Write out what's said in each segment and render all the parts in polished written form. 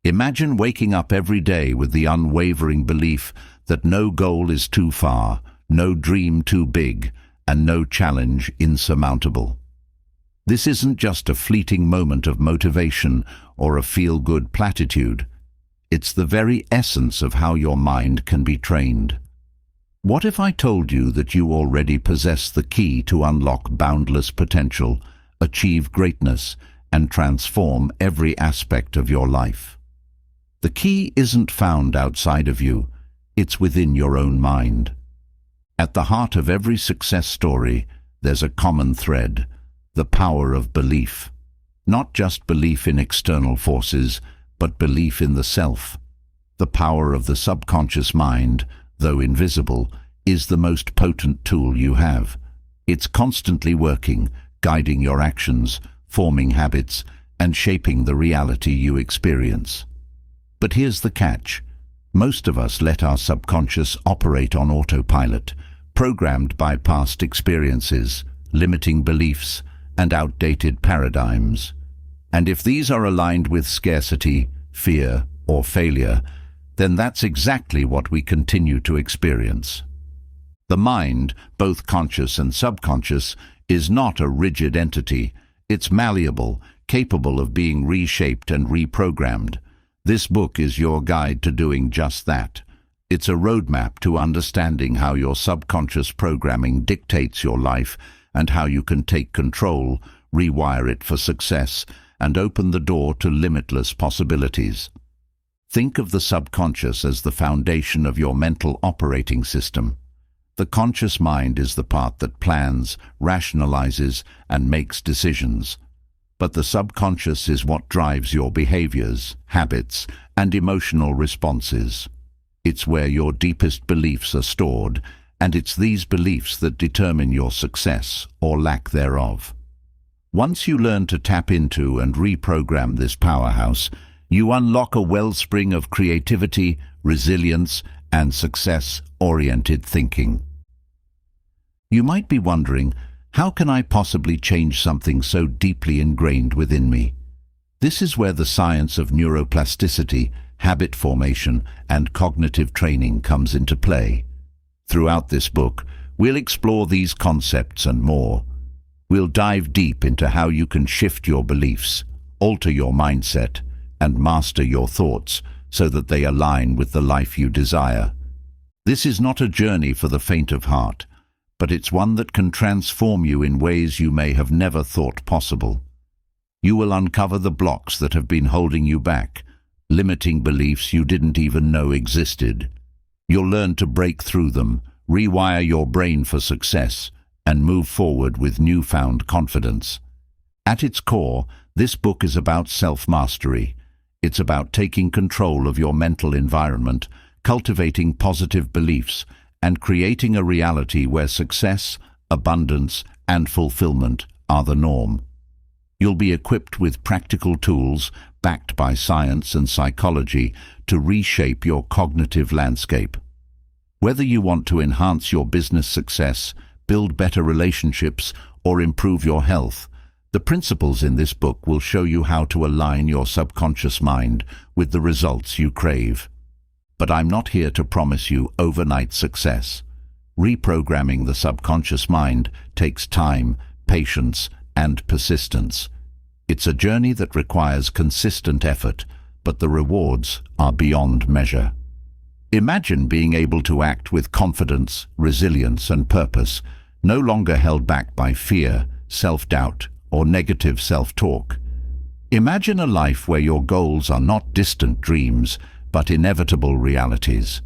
Imagine waking up every day with the unwavering belief that no goal is too far, no dream too big, and no challenge insurmountable. This isn't just a fleeting moment of motivation or a feel-good platitude. It's the very essence of how your mind can be trained. What if I told you that you already possess the key to unlock boundless potential, achieve greatness, and transform every aspect of your life? The key isn't found outside of you, it's within your own mind. At the heart of every success story, there's a common thread: the power of belief. Not just belief in external forces, but belief in the self. The power of the subconscious mind, though invisible, is the most potent tool you have. It's constantly working, guiding your actions, forming habits, and shaping the reality you experience. But here's the catch. Most of us let our subconscious operate on autopilot, programmed by past experiences, limiting beliefs, and outdated paradigms. And if these are aligned with scarcity, fear, or failure, then that's exactly what we continue to experience. The mind, both conscious and subconscious, is not a rigid entity. It's malleable, capable of being reshaped and reprogrammed. This book is your guide to doing just that. It's a roadmap to understanding how your subconscious programming dictates your life and how you can take control, rewire it for success, and open the door to limitless possibilities. Think of the subconscious as the foundation of your mental operating system. The conscious mind is the part that plans, rationalizes, and makes decisions. But the subconscious is what drives your behaviors, habits, and emotional responses. It's where your deepest beliefs are stored, and it's these beliefs that determine your success or lack thereof. Once you learn to tap into and reprogram this powerhouse, you unlock a wellspring of creativity, resilience, and success-oriented thinking. You might be wondering, how can I possibly change something so deeply ingrained within me? This is where the science of neuroplasticity, habit formation, and cognitive training comes into play. Throughout this book, we'll explore these concepts and more. We'll dive deep into how you can shift your beliefs, alter your mindset, and master your thoughts so that they align with the life you desire. This is not a journey for the faint of heart, but it's one that can transform you in ways you may have never thought possible. You will uncover the blocks that have been holding you back, limiting beliefs you didn't even know existed. You'll learn to break through them, rewire your brain for success, and move forward with newfound confidence. At its core, this book is about self-mastery. It's about taking control of your mental environment, cultivating positive beliefs, and creating a reality where success, abundance, and fulfillment are the norm. You'll be equipped with practical tools, backed by science and psychology, to reshape your cognitive landscape. Whether you want to enhance your business success, build better relationships, or improve your health, the principles in this book will show you how to align your subconscious mind with the results you crave. But I'm not here to promise you overnight success. Reprogramming the subconscious mind takes time, patience, and persistence. It's a journey that requires consistent effort, but the rewards are beyond measure. Imagine being able to act with confidence, resilience, and purpose, no longer held back by fear, self-doubt, or negative self-talk. Imagine a life where your goals are not distant dreams, but inevitable realities.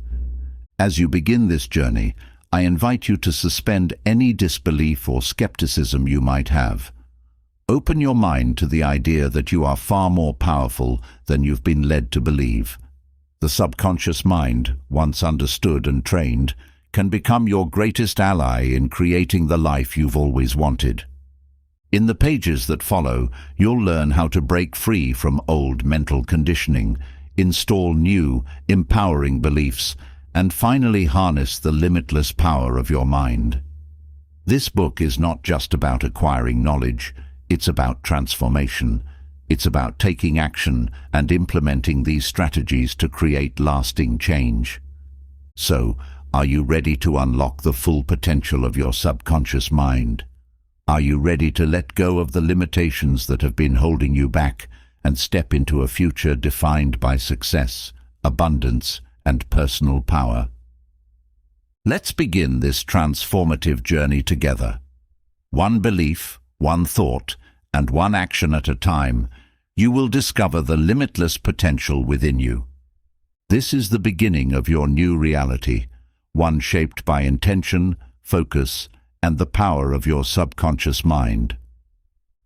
As you begin this journey, I invite you to suspend any disbelief or skepticism you might have. Open your mind to the idea that you are far more powerful than you've been led to believe. The subconscious mind, once understood and trained, can become your greatest ally in creating the life you've always wanted. In the pages that follow, you'll learn how to break free from old mental conditioning, install new, empowering beliefs, and finally harness the limitless power of your mind. This book is not just about acquiring knowledge, it's about transformation. It's about taking action and implementing these strategies to create lasting change. So, are you ready to unlock the full potential of your subconscious mind? Are you ready to let go of the limitations that have been holding you back and step into a future defined by success, abundance, and personal power? Let's begin this transformative journey together. One belief, one thought, and one action at a time, you will discover the limitless potential within you. This is the beginning of your new reality, one shaped by intention, focus, and the power of your subconscious mind.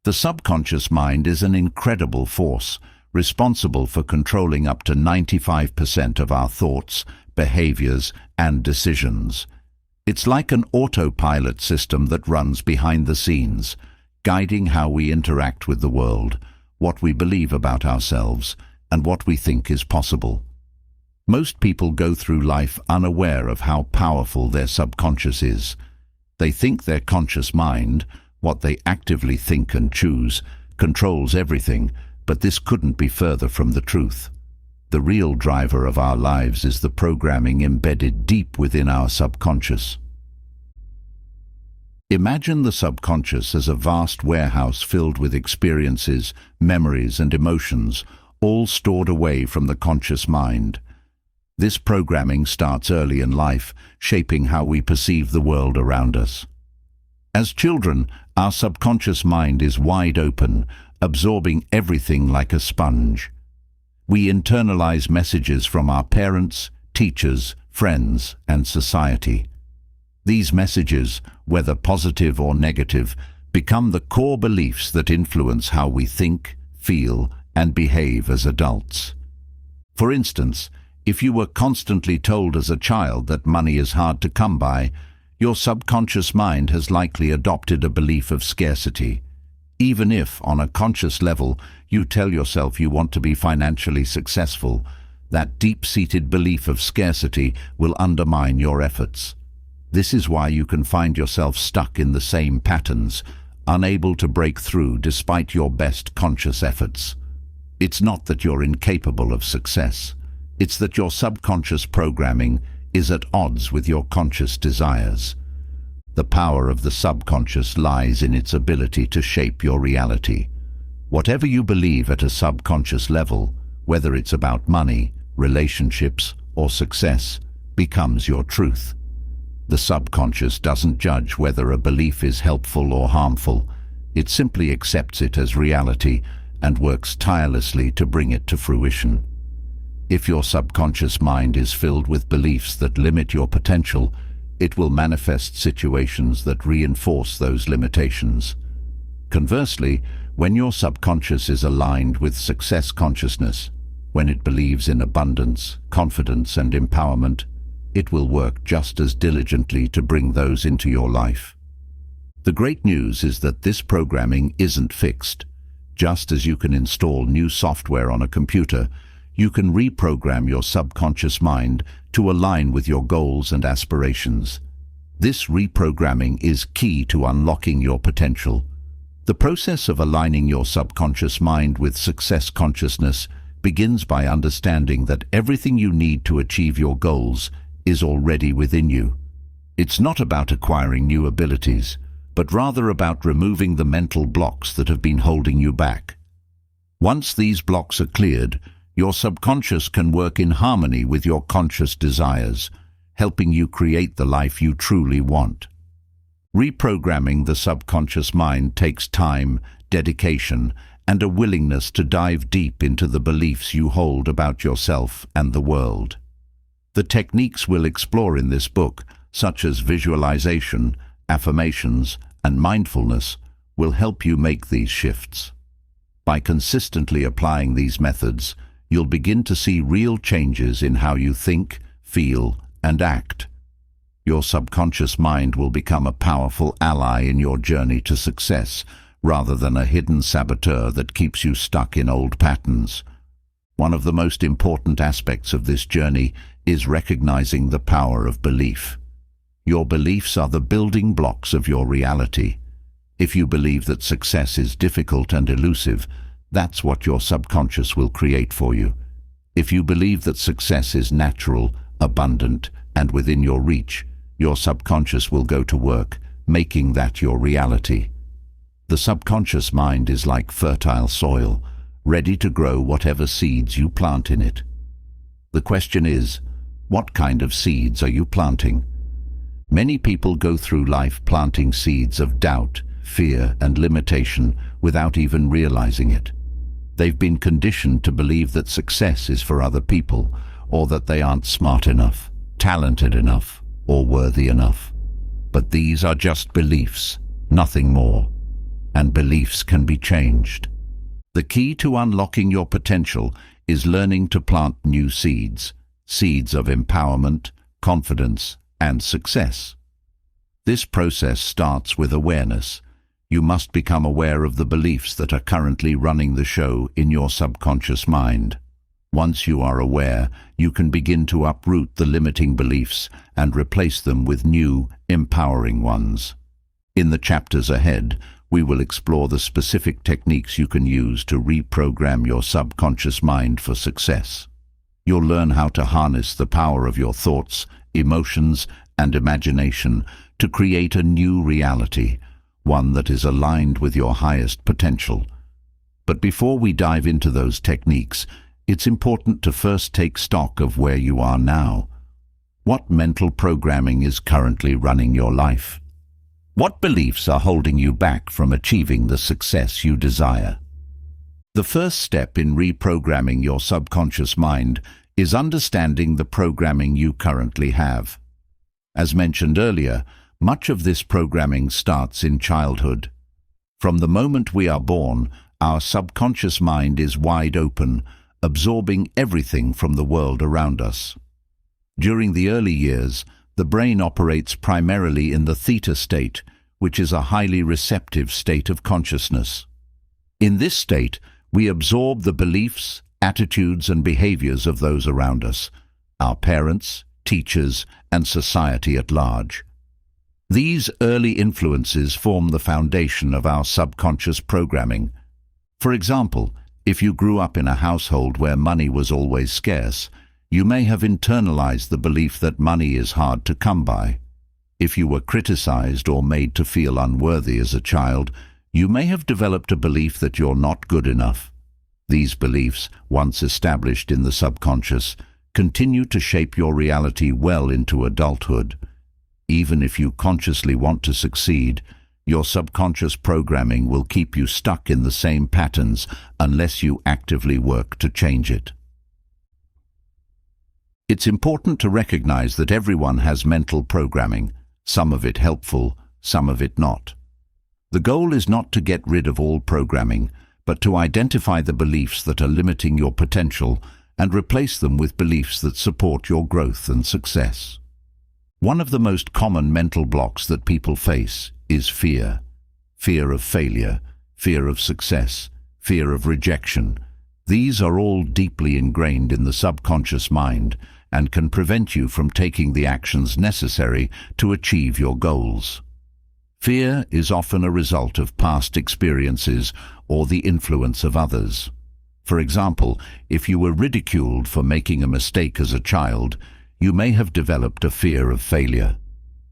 The subconscious mind is an incredible force, responsible for controlling up to 95% of our thoughts, behaviors, and decisions. It's like an autopilot system that runs behind the scenes, guiding how we interact with the world, what we believe about ourselves, and what we think is possible. Most people go through life unaware of how powerful their subconscious is. They think their conscious mind, what they actively think and choose, controls everything, but this couldn't be further from the truth. The real driver of our lives is the programming embedded deep within our subconscious. Imagine the subconscious as a vast warehouse filled with experiences, memories, and emotions, all stored away from the conscious mind. This programming starts early in life, shaping how we perceive the world around us. As children, our subconscious mind is wide open, absorbing everything like a sponge. We internalize messages from our parents, teachers, friends, and society. These messages, whether positive or negative, become the core beliefs that influence how we think, feel, and behave as adults. For instance, if you were constantly told as a child that money is hard to come by, your subconscious mind has likely adopted a belief of scarcity. Even if, on a conscious level, you tell yourself you want to be financially successful, that deep-seated belief of scarcity will undermine your efforts. This is why you can find yourself stuck in the same patterns, unable to break through despite your best conscious efforts. It's not that you're incapable of success. It's that your subconscious programming is at odds with your conscious desires. The power of the subconscious lies in its ability to shape your reality. Whatever you believe at a subconscious level, whether it's about money, relationships, or success, becomes your truth. The subconscious doesn't judge whether a belief is helpful or harmful. It simply accepts it as reality and works tirelessly to bring it to fruition. If your subconscious mind is filled with beliefs that limit your potential, it will manifest situations that reinforce those limitations. Conversely, when your subconscious is aligned with success consciousness, when it believes in abundance, confidence, and empowerment, it will work just as diligently to bring those into your life. The great news is that this programming isn't fixed. Just as you can install new software on a computer, you can reprogram your subconscious mind to align with your goals and aspirations. This reprogramming is key to unlocking your potential. The process of aligning your subconscious mind with success consciousness begins by understanding that everything you need to achieve your goals is already within you. It's not about acquiring new abilities, but rather about removing the mental blocks that have been holding you back. Once these blocks are cleared, your subconscious can work in harmony with your conscious desires, helping you create the life you truly want. Reprogramming the subconscious mind takes time, dedication, and a willingness to dive deep into the beliefs you hold about yourself and the world. The techniques we'll explore in this book, such as visualization, affirmations, and mindfulness, will help you make these shifts. By consistently applying these methods, you'll begin to see real changes in how you think, feel, and act. Your subconscious mind will become a powerful ally in your journey to success, rather than a hidden saboteur that keeps you stuck in old patterns. One of the most important aspects of this journey is recognizing the power of belief. Your beliefs are the building blocks of your reality. If you believe that success is difficult and elusive, that's what your subconscious will create for you. If you believe that success is natural, abundant, and within your reach, your subconscious will go to work, making that your reality. The subconscious mind is like fertile soil, ready to grow whatever seeds you plant in it. The question is, what kind of seeds are you planting? Many people go through life planting seeds of doubt, fear, and limitation without even realizing it. They've been conditioned to believe that success is for other people, or that they aren't smart enough, talented enough, or worthy enough. But these are just beliefs, nothing more. And beliefs can be changed. The key to unlocking your potential is learning to plant new seeds, seeds of empowerment, confidence, and success. This process starts with awareness. You must become aware of the beliefs that are currently running the show in your subconscious mind. Once you are aware, you can begin to uproot the limiting beliefs and replace them with new, empowering ones. In the chapters ahead, we will explore the specific techniques you can use to reprogram your subconscious mind for success. You'll learn how to harness the power of your thoughts, emotions, and imagination to create a new reality, one that is aligned with your highest potential. But before we dive into those techniques, it's important to first take stock of where you are now. What mental programming is currently running your life? What beliefs are holding you back from achieving the success you desire? The first step in reprogramming your subconscious mind is understanding the programming you currently have. As mentioned earlier, much of this programming starts in childhood. From the moment we are born, our subconscious mind is wide open, absorbing everything from the world around us. During the early years, the brain operates primarily in the theta state, which is a highly receptive state of consciousness. In this state, we absorb the beliefs, attitudes, and behaviors of those around us, our parents, teachers, and society at large. These early influences form the foundation of our subconscious programming. For example, if you grew up in a household where money was always scarce, you may have internalized the belief that money is hard to come by. If you were criticized or made to feel unworthy as a child, you may have developed a belief that you're not good enough. These beliefs, once established in the subconscious, continue to shape your reality well into adulthood. Even if you consciously want to succeed, your subconscious programming will keep you stuck in the same patterns unless you actively work to change it. It's important to recognize that everyone has mental programming, some of it helpful, some of it not. The goal is not to get rid of all programming, but to identify the beliefs that are limiting your potential and replace them with beliefs that support your growth and success. One of the most common mental blocks that people face is fear. Fear of failure, fear of success, fear of rejection. These are all deeply ingrained in the subconscious mind and can prevent you from taking the actions necessary to achieve your goals. Fear is often a result of past experiences or the influence of others. For example, if you were ridiculed for making a mistake as a child, you may have developed a fear of failure.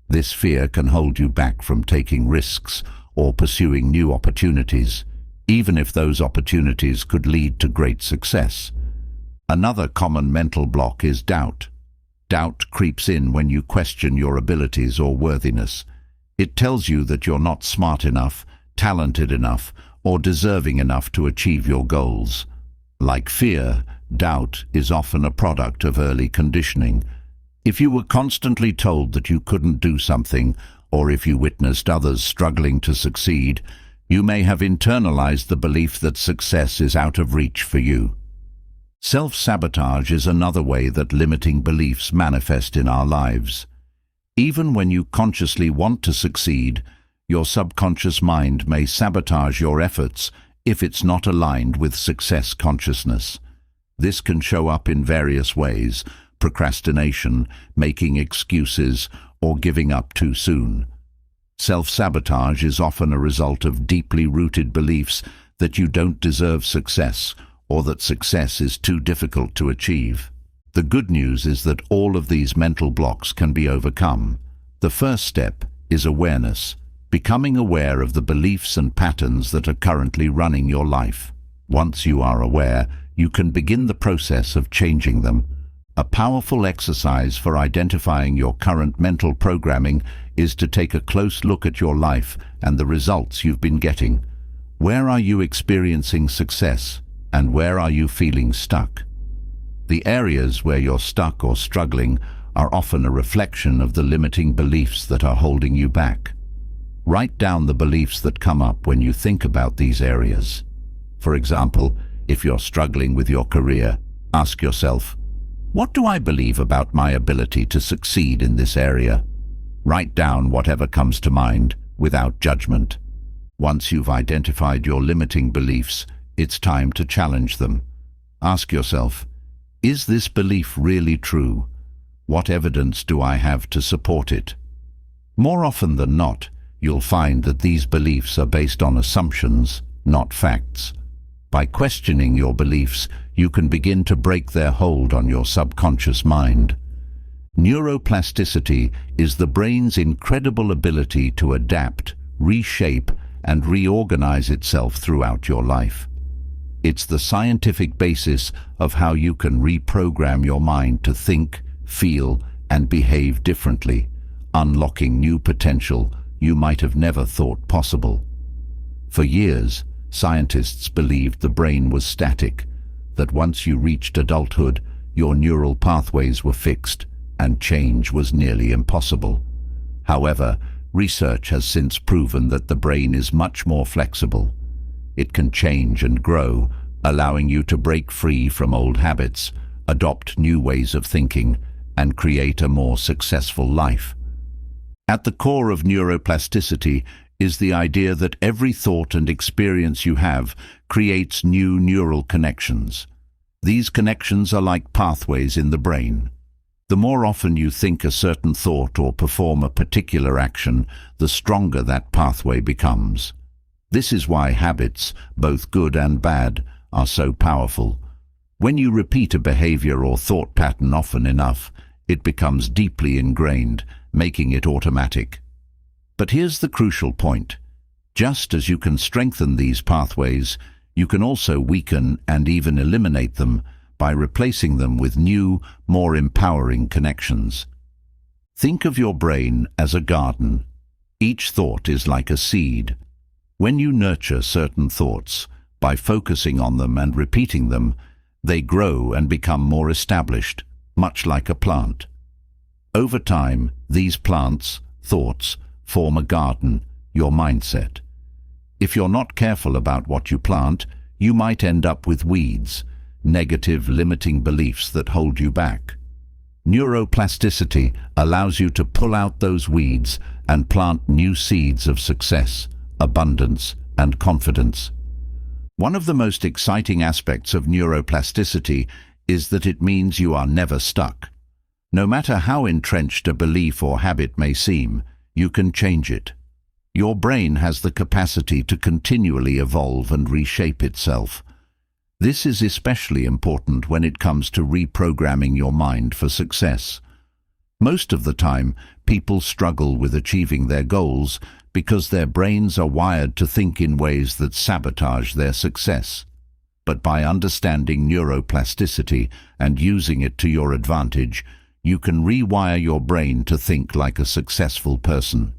This fear can hold you back from taking risks or pursuing new opportunities, even if those opportunities could lead to great success. Another common mental block is doubt. Doubt creeps in when you question your abilities or worthiness. It tells you that you're not smart enough, talented enough, or deserving enough to achieve your goals. Like fear, doubt is often a product of early conditioning. If you were constantly told that you couldn't do something, or if you witnessed others struggling to succeed, you may have internalized the belief that success is out of reach for you. Self-sabotage is another way that limiting beliefs manifest in our lives. Even when you consciously want to succeed, your subconscious mind may sabotage your efforts if it's not aligned with success consciousness. This can show up in various ways: procrastination, making excuses, or giving up too soon. Self-sabotage is often a result of deeply rooted beliefs that you don't deserve success, or that success is too difficult to achieve. The good news is that all of these mental blocks can be overcome. The first step is awareness, becoming aware of the beliefs and patterns that are currently running your life. Once you are aware, you can begin the process of changing them. A powerful exercise for identifying your current mental programming is to take a close look at your life and the results you've been getting. Where are you experiencing success, and where are you feeling stuck? The areas where you're stuck or struggling are often a reflection of the limiting beliefs that are holding you back. Write down the beliefs that come up when you think about these areas. For example, if you're struggling with your career, ask yourself, what do I believe about my ability to succeed in this area? Write down whatever comes to mind without judgment. Once you've identified your limiting beliefs, it's time to challenge them. Ask yourself, is this belief really true? What evidence do I have to support it? More often than not, you'll find that these beliefs are based on assumptions, not facts. By questioning your beliefs, you can begin to break their hold on your subconscious mind. Neuroplasticity is the brain's incredible ability to adapt, reshape, and reorganize itself throughout your life. It's the scientific basis of how you can reprogram your mind to think, feel, and behave differently, unlocking new potential you might have never thought possible. For years, scientists believed the brain was static, that once you reached adulthood, your neural pathways were fixed, and change was nearly impossible. However, research has since proven that the brain is much more flexible. It can change and grow, allowing you to break free from old habits, adopt new ways of thinking, and create a more successful life. At the core of neuroplasticity is the idea that every thought and experience you have creates new neural connections. These connections are like pathways in the brain. The more often you think a certain thought or perform a particular action, the stronger that pathway becomes. This is why habits, both good and bad, are so powerful. When you repeat a behavior or thought pattern often enough, it becomes deeply ingrained, making it automatic. But here's the crucial point. Just as you can strengthen these pathways, you can also weaken and even eliminate them by replacing them with new, more empowering connections. Think of your brain as a garden. Each thought is like a seed. When you nurture certain thoughts, by focusing on them and repeating them, they grow and become more established, much like a plant. Over time, these plants, thoughts, form a garden, your mindset. If you're not careful about what you plant, you might end up with weeds, negative, limiting beliefs that hold you back. Neuroplasticity allows you to pull out those weeds and plant new seeds of success, abundance, and confidence. One of the most exciting aspects of neuroplasticity is that it means you are never stuck. No matter how entrenched a belief or habit may seem, you can change it. Your brain has the capacity to continually evolve and reshape itself. This is especially important when it comes to reprogramming your mind for success. Most of the time, people struggle with achieving their goals because their brains are wired to think in ways that sabotage their success. But by understanding neuroplasticity and using it to your advantage, you can rewire your brain to think like a successful person.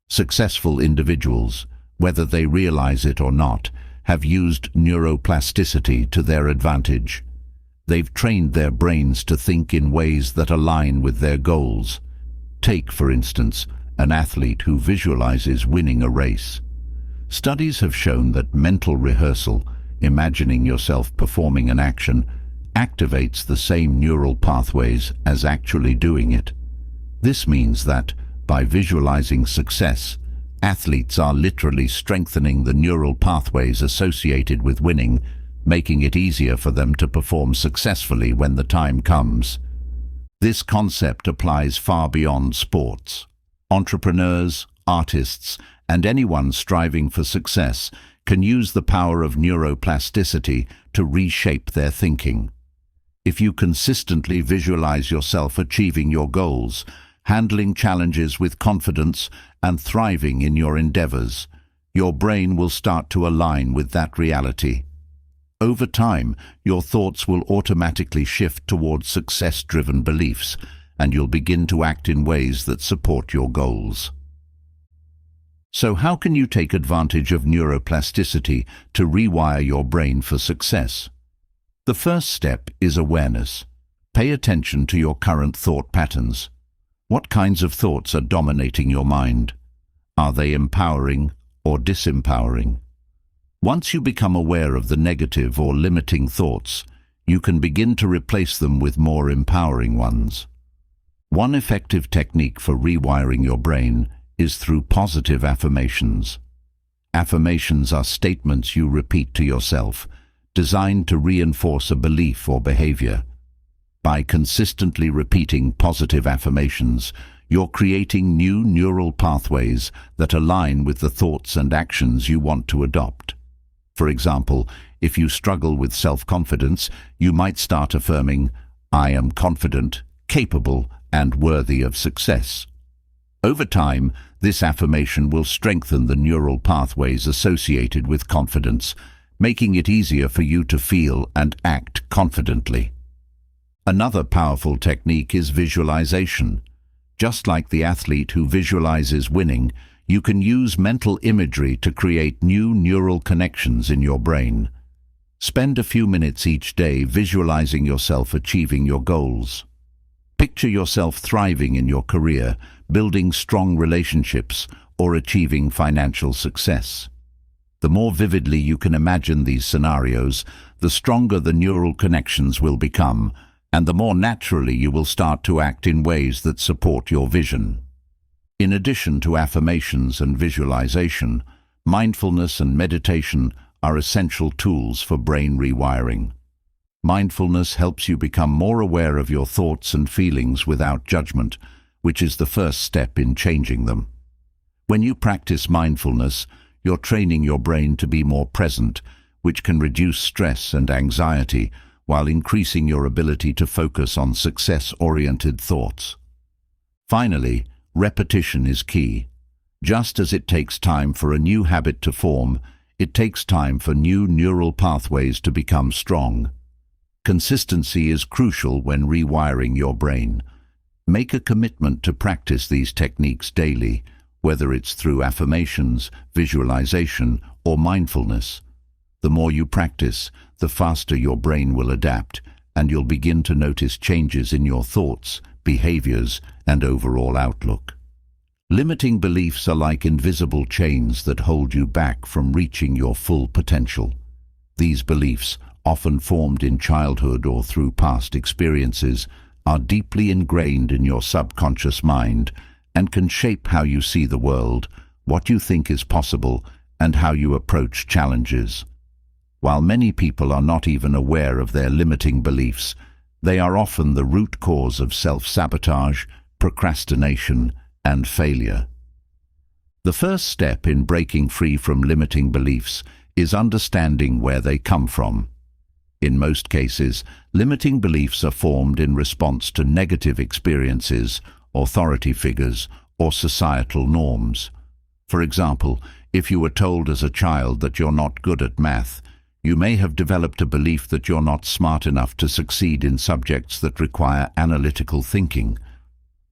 Successful individuals, whether they realize it or not, have used neuroplasticity to their advantage. They've trained their brains to think in ways that align with their goals. Take, for instance, an athlete who visualizes winning a race. Studies have shown that mental rehearsal, imagining yourself performing an action, activates the same neural pathways as actually doing it. This means that, by visualizing success, athletes are literally strengthening the neural pathways associated with winning, making it easier for them to perform successfully when the time comes. This concept applies far beyond sports. Entrepreneurs, artists, and anyone striving for success can use the power of neuroplasticity to reshape their thinking. If you consistently visualize yourself achieving your goals, handling challenges with confidence, and thriving in your endeavors, your brain will start to align with that reality. Over time, your thoughts will automatically shift towards success-driven beliefs, and you'll begin to act in ways that support your goals. So how can you take advantage of neuroplasticity to rewire your brain for success? The first step is awareness. Pay attention to your current thought patterns. What kinds of thoughts are dominating your mind? Are they empowering or disempowering? Once you become aware of the negative or limiting thoughts, you can begin to replace them with more empowering ones. One effective technique for rewiring your brain is through positive affirmations. Affirmations are statements you repeat to yourself, designed to reinforce a belief or behavior. By consistently repeating positive affirmations, you're creating new neural pathways that align with the thoughts and actions you want to adopt. For example, if you struggle with self-confidence, you might start affirming, "I am confident, capable, and worthy of success." Over time, this affirmation will strengthen the neural pathways associated with confidence, making it easier for you to feel and act confidently. Another powerful technique is visualization. Just like the athlete who visualizes winning, you can use mental imagery to create new neural connections in your brain. Spend a few minutes each day visualizing yourself achieving your goals. Picture yourself thriving in your career, building strong relationships, or achieving financial success. The more vividly you can imagine these scenarios, the stronger the neural connections will become, and the more naturally you will start to act in ways that support your vision. In addition to affirmations and visualization, mindfulness and meditation are essential tools for brain rewiring. Mindfulness helps you become more aware of your thoughts and feelings without judgment, which is the first step in changing them. When you practice mindfulness, you're training your brain to be more present, which can reduce stress and anxiety while increasing your ability to focus on success-oriented thoughts. Finally, repetition is key. Just as it takes time for a new habit to form, it takes time for new neural pathways to become strong. Consistency is crucial when rewiring your brain. Make a commitment to practice these techniques daily, whether it's through affirmations, visualization, or mindfulness. The more you practice, the faster your brain will adapt, and you'll begin to notice changes in your thoughts, behaviors, and overall outlook. Limiting beliefs are like invisible chains that hold you back from reaching your full potential. These beliefs, often formed in childhood or through past experiences, are deeply ingrained in your subconscious mind and can shape how you see the world, what you think is possible, and how you approach challenges. While many people are not even aware of their limiting beliefs, they are often the root cause of self-sabotage, procrastination, and failure. The first step in breaking free from limiting beliefs is understanding where they come from. In most cases, limiting beliefs are formed in response to negative experiences, authority figures, or societal norms. For example, if you were told as a child that you're not good at math, you may have developed a belief that you're not smart enough to succeed in subjects that require analytical thinking.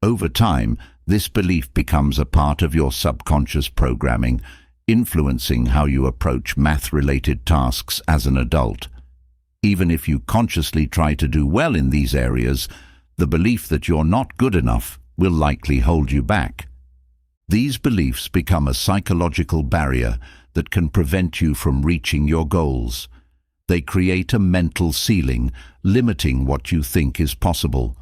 Over time, this belief becomes a part of your subconscious programming, influencing how you approach math-related tasks as an adult. Even if you consciously try to do well in these areas, the belief that you're not good enough will likely hold you back. These beliefs become a psychological barrier that can prevent you from reaching your goals. They create a mental ceiling, limiting what you think is possible.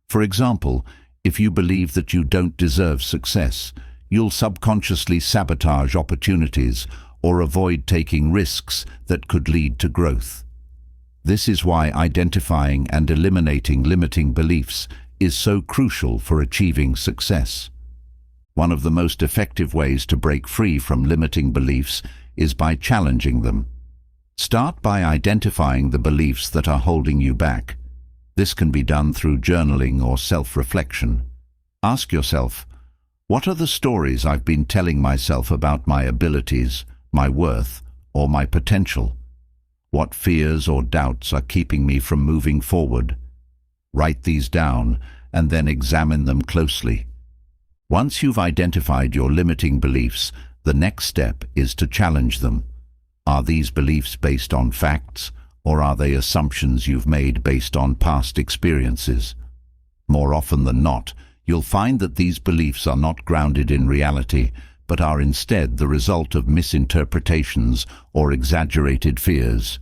For example, if you believe that you don't deserve success, you'll subconsciously sabotage opportunities or avoid taking risks that could lead to growth. This is why identifying and eliminating limiting beliefs is so crucial for achieving success. One of the most effective ways to break free from limiting beliefs is by challenging them. Start by identifying the beliefs that are holding you back. This can be done through journaling or self-reflection. Ask yourself, what are the stories I've been telling myself about my abilities, my worth, or my potential? What fears or doubts are keeping me from moving forward? Write these down and then examine them closely. Once you've identified your limiting beliefs, the next step is to challenge them. Are these beliefs based on facts, or are they assumptions you've made based on past experiences? More often than not, you'll find that these beliefs are not grounded in reality, but are instead the result of misinterpretations or exaggerated fears.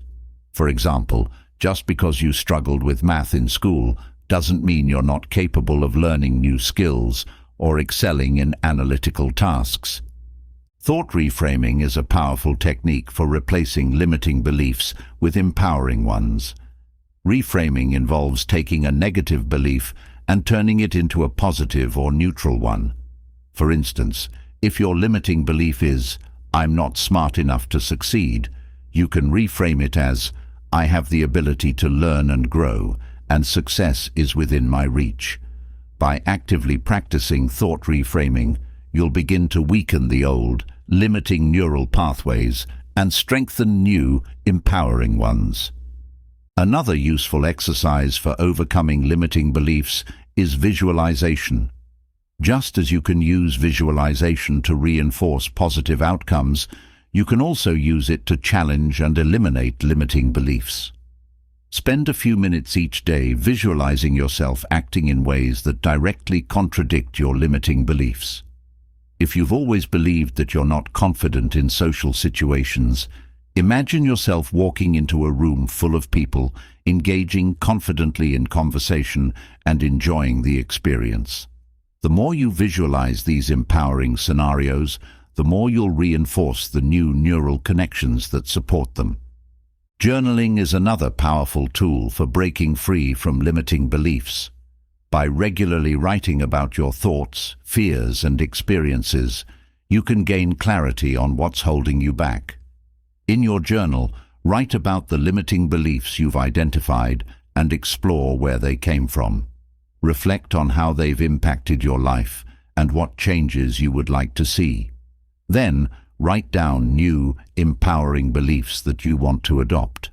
For example, just because you struggled with math in school doesn't mean you're not capable of learning new skills or excelling in analytical tasks. Thought reframing is a powerful technique for replacing limiting beliefs with empowering ones. Reframing involves taking a negative belief and turning it into a positive or neutral one. For instance, if your limiting belief is, "I'm not smart enough to succeed," you can reframe it as, "I have the ability to learn and grow, and success is within my reach." By actively practicing thought reframing, you'll begin to weaken the old, limiting neural pathways and strengthen new, empowering ones. Another useful exercise for overcoming limiting beliefs is visualization. Just as you can use visualization to reinforce positive outcomes, you can also use it to challenge and eliminate limiting beliefs. Spend a few minutes each day visualizing yourself acting in ways that directly contradict your limiting beliefs. If you've always believed that you're not confident in social situations, imagine yourself walking into a room full of people, engaging confidently in conversation and enjoying the experience. The more you visualize these empowering scenarios, the more you'll reinforce the new neural connections that support them. Journaling is another powerful tool for breaking free from limiting beliefs. By regularly writing about your thoughts, fears, and experiences, you can gain clarity on what's holding you back. In your journal, write about the limiting beliefs you've identified and explore where they came from. Reflect on how they've impacted your life and what changes you would like to see. Then, write down new, empowering beliefs that you want to adopt.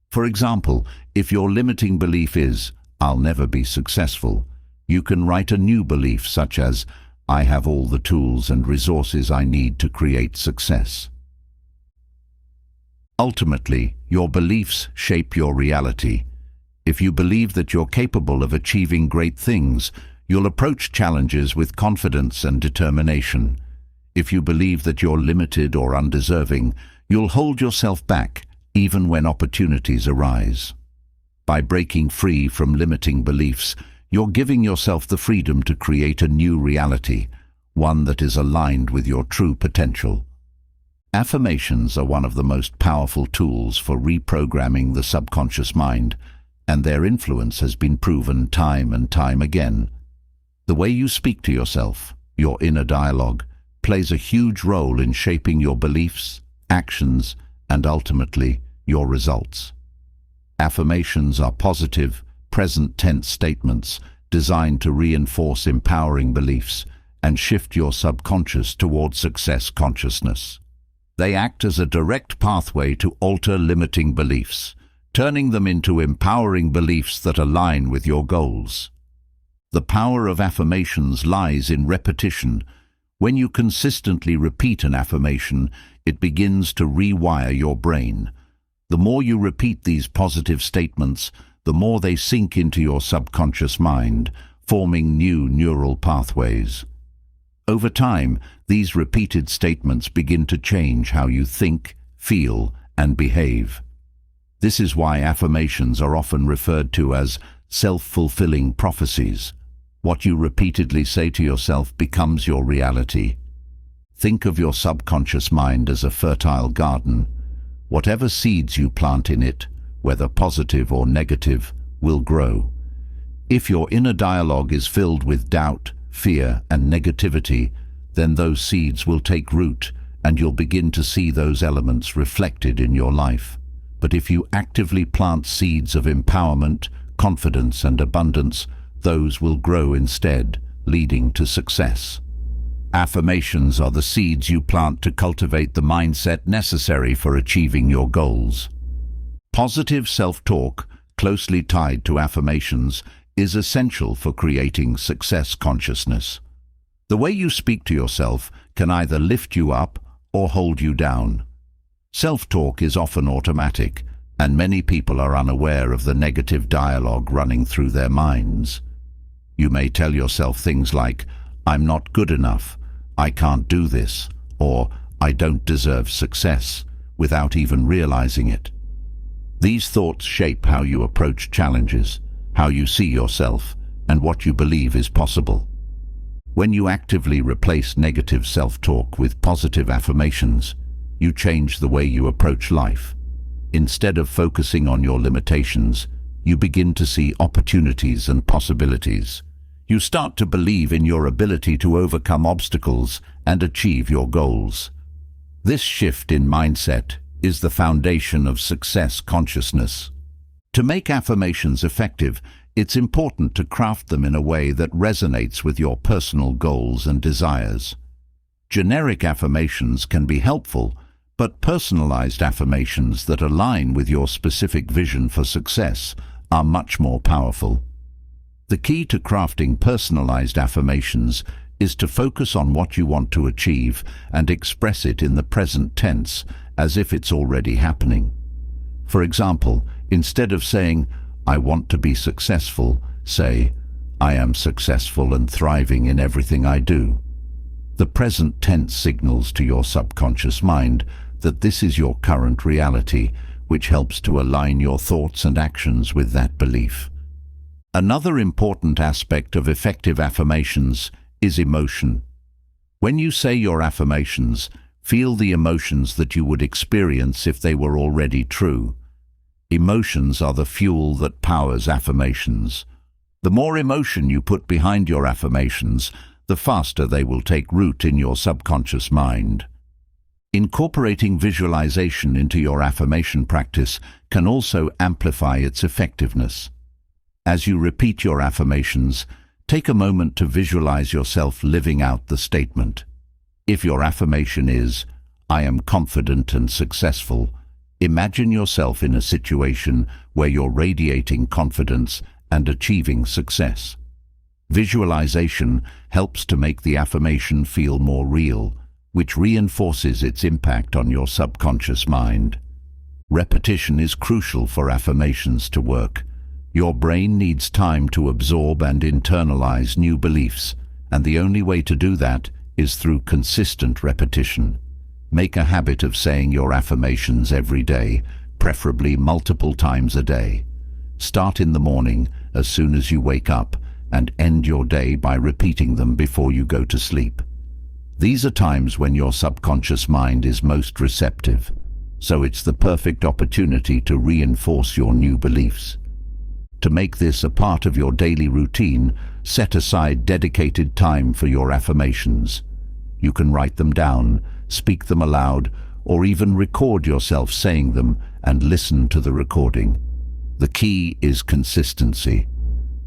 For example, if your limiting belief is, "I'll never be successful," you can write a new belief such as, "I have all the tools and resources I need to create success." Ultimately, your beliefs shape your reality. If you believe that you're capable of achieving great things, you'll approach challenges with confidence and determination. If you believe that you're limited or undeserving, you'll hold yourself back, even when opportunities arise. By breaking free from limiting beliefs, you're giving yourself the freedom to create a new reality, one that is aligned with your true potential. Affirmations are one of the most powerful tools for reprogramming the subconscious mind, and their influence has been proven time and time again. The way you speak to yourself, your inner dialogue, plays a huge role in shaping your beliefs, actions, and ultimately, your results. Affirmations are positive, present-tense statements designed to reinforce empowering beliefs and shift your subconscious toward success consciousness. They act as a direct pathway to alter limiting beliefs, turning them into empowering beliefs that align with your goals. The power of affirmations lies in repetition. When you consistently repeat an affirmation, it begins to rewire your brain. The more you repeat these positive statements, the more they sink into your subconscious mind, forming new neural pathways. Over time, these repeated statements begin to change how you think, feel, and behave. This is why affirmations are often referred to as self-fulfilling prophecies. What you repeatedly say to yourself becomes your reality. Think of your subconscious mind as a fertile garden. Whatever seeds you plant in it, whether positive or negative, will grow. If your inner dialogue is filled with doubt, fear, and negativity, then those seeds will take root and you'll begin to see those elements reflected in your life. But if you actively plant seeds of empowerment, confidence, and abundance, those will grow instead, leading to success. Affirmations are the seeds you plant to cultivate the mindset necessary for achieving your goals. Positive self-talk, closely tied to affirmations, is essential for creating success consciousness. The way you speak to yourself can either lift you up or hold you down. Self-talk is often automatic, and many people are unaware of the negative dialogue running through their minds. You may tell yourself things like, "I'm not good enough," "I can't do this," or "I don't deserve success," without even realizing it. These thoughts shape how you approach challenges, how you see yourself, and what you believe is possible. When you actively replace negative self-talk with positive affirmations, you change the way you approach life. Instead of focusing on your limitations, you begin to see opportunities and possibilities. You start to believe in your ability to overcome obstacles and achieve your goals. This shift in mindset is the foundation of success consciousness. To make affirmations effective, it's important to craft them in a way that resonates with your personal goals and desires. Generic affirmations can be helpful, but personalized affirmations that align with your specific vision for success are much more powerful. The key to crafting personalized affirmations is to focus on what you want to achieve and express it in the present tense, as if it's already happening. For example, instead of saying, "I want to be successful," say, "I am successful and thriving in everything I do." The present tense signals to your subconscious mind that this is your current reality, which helps to align your thoughts and actions with that belief. Another important aspect of effective affirmations is emotion. When you say your affirmations, feel the emotions that you would experience if they were already true. Emotions are the fuel that powers affirmations. The more emotion you put behind your affirmations, the faster they will take root in your subconscious mind. Incorporating visualization into your affirmation practice can also amplify its effectiveness. As you repeat your affirmations, take a moment to visualize yourself living out the statement. If your affirmation is, "I am confident and successful," imagine yourself in a situation where you're radiating confidence and achieving success. Visualization helps to make the affirmation feel more real, which reinforces its impact on your subconscious mind. Repetition is crucial for affirmations to work. Your brain needs time to absorb and internalize new beliefs, and the only way to do that is through consistent repetition. Make a habit of saying your affirmations every day, preferably multiple times a day. Start in the morning as soon as you wake up, and end your day by repeating them before you go to sleep. These are times when your subconscious mind is most receptive, so it's the perfect opportunity to reinforce your new beliefs. To make this a part of your daily routine, set aside dedicated time for your affirmations. You can write them down, speak them aloud, or even record yourself saying them and listen to the recording. The key is consistency.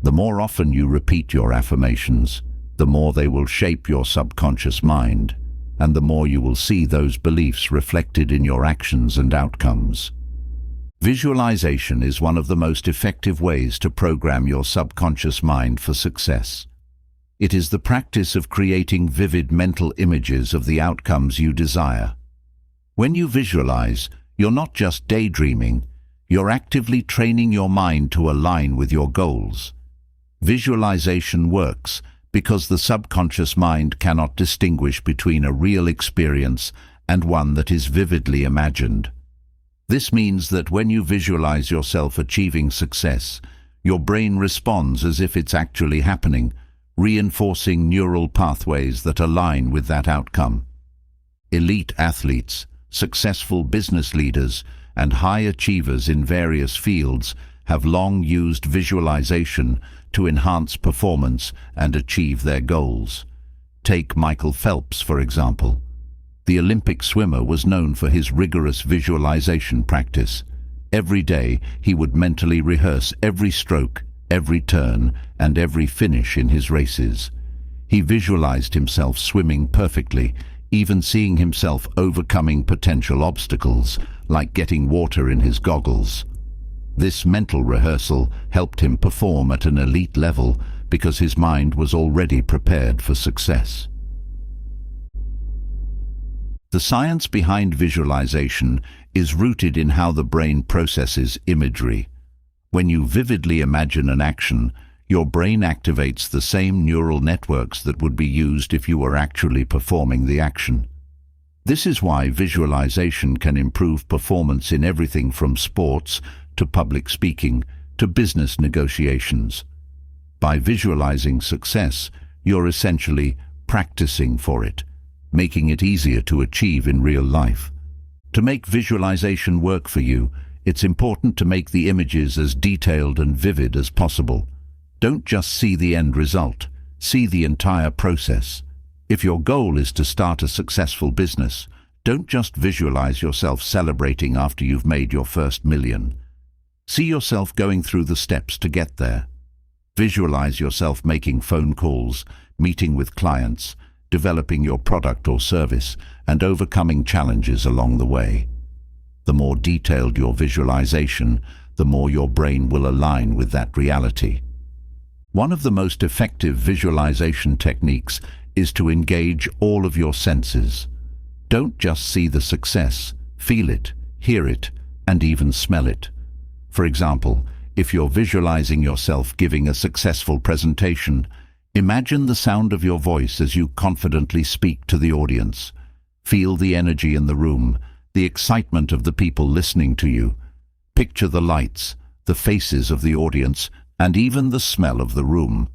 The more often you repeat your affirmations, the more they will shape your subconscious mind, and the more you will see those beliefs reflected in your actions and outcomes. Visualization is one of the most effective ways to program your subconscious mind for success. It is the practice of creating vivid mental images of the outcomes you desire. When you visualize, you're not just daydreaming, you're actively training your mind to align with your goals. Visualization works because the subconscious mind cannot distinguish between a real experience and one that is vividly imagined. This means that when you visualize yourself achieving success, your brain responds as if it's actually happening, reinforcing neural pathways that align with that outcome. Elite athletes, successful business leaders, and high achievers in various fields have long used visualization to enhance performance and achieve their goals. Take Michael Phelps, for example. The Olympic swimmer was known for his rigorous visualization practice. Every day he would mentally rehearse every stroke, every turn, and every finish in his races. He visualized himself swimming perfectly, even seeing himself overcoming potential obstacles, like getting water in his goggles. This mental rehearsal helped him perform at an elite level because his mind was already prepared for success. The science behind visualization is rooted in how the brain processes imagery. When you vividly imagine an action, your brain activates the same neural networks that would be used if you were actually performing the action. This is why visualization can improve performance in everything from sports to public speaking to business negotiations. By visualizing success, you're essentially practicing for it, making it easier to achieve in real life. To make visualization work for you, it's important to make the images as detailed and vivid as possible. Don't just see the end result, see the entire process. If your goal is to start a successful business, don't just visualize yourself celebrating after you've made your first million. See yourself going through the steps to get there. Visualize yourself making phone calls, meeting with clients, developing your product or service, and overcoming challenges along the way. The more detailed your visualization, the more your brain will align with that reality. One of the most effective visualization techniques is to engage all of your senses. Don't just see the success, feel it, hear it, and even smell it. For example, if you're visualizing yourself giving a successful presentation, imagine the sound of your voice as you confidently speak to the audience. Feel the energy in the room, the excitement of the people listening to you. Picture the lights, the faces of the audience, and even the smell of the room.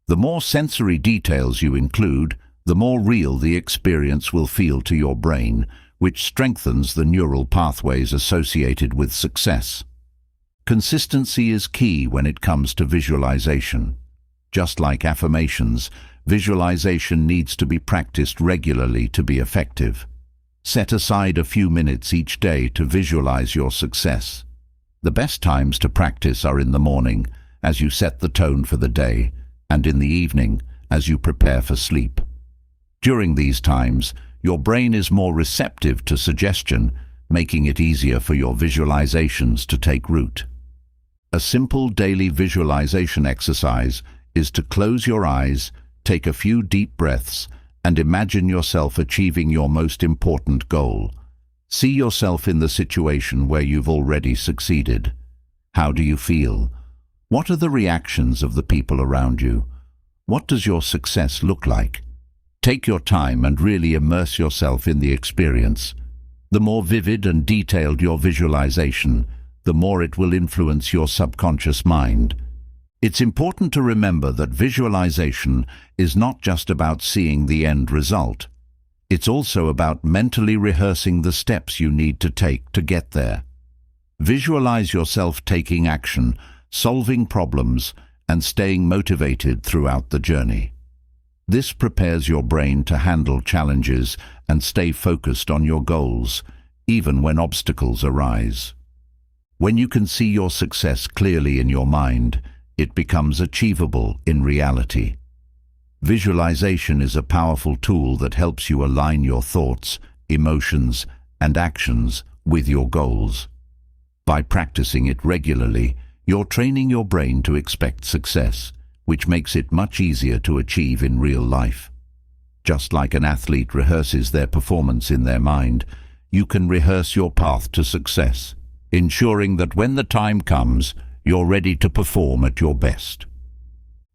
The more sensory details you include, the more real the experience will feel to your brain, which strengthens the neural pathways associated with success. Consistency is key when it comes to visualization. Just like affirmations, visualization needs to be practiced regularly to be effective. Set aside a few minutes each day to visualize your success. The best times to practice are in the morning, as you set the tone for the day, and in the evening, as you prepare for sleep. During these times, your brain is more receptive to suggestion, making it easier for your visualizations to take root. A simple daily visualization exercise is to close your eyes, take a few deep breaths, and imagine yourself achieving your most important goal. See yourself in the situation where you've already succeeded. How do you feel? What are the reactions of the people around you? What does your success look like? Take your time and really immerse yourself in the experience. The more vivid and detailed your visualization, the more it will influence your subconscious mind. It's important to remember that visualization is not just about seeing the end result. It's also about mentally rehearsing the steps you need to take to get there. Visualize yourself taking action, solving problems, and staying motivated throughout the journey. This prepares your brain to handle challenges and stay focused on your goals, even when obstacles arise. When you can see your success clearly in your mind, it becomes achievable in reality. Visualization is a powerful tool that helps you align your thoughts, emotions, and actions with your goals. By practicing it regularly, you're training your brain to expect success, which makes it much easier to achieve in real life. Just like an athlete rehearses their performance in their mind, you can rehearse your path to success, ensuring that when the time comes, you're ready to perform at your best.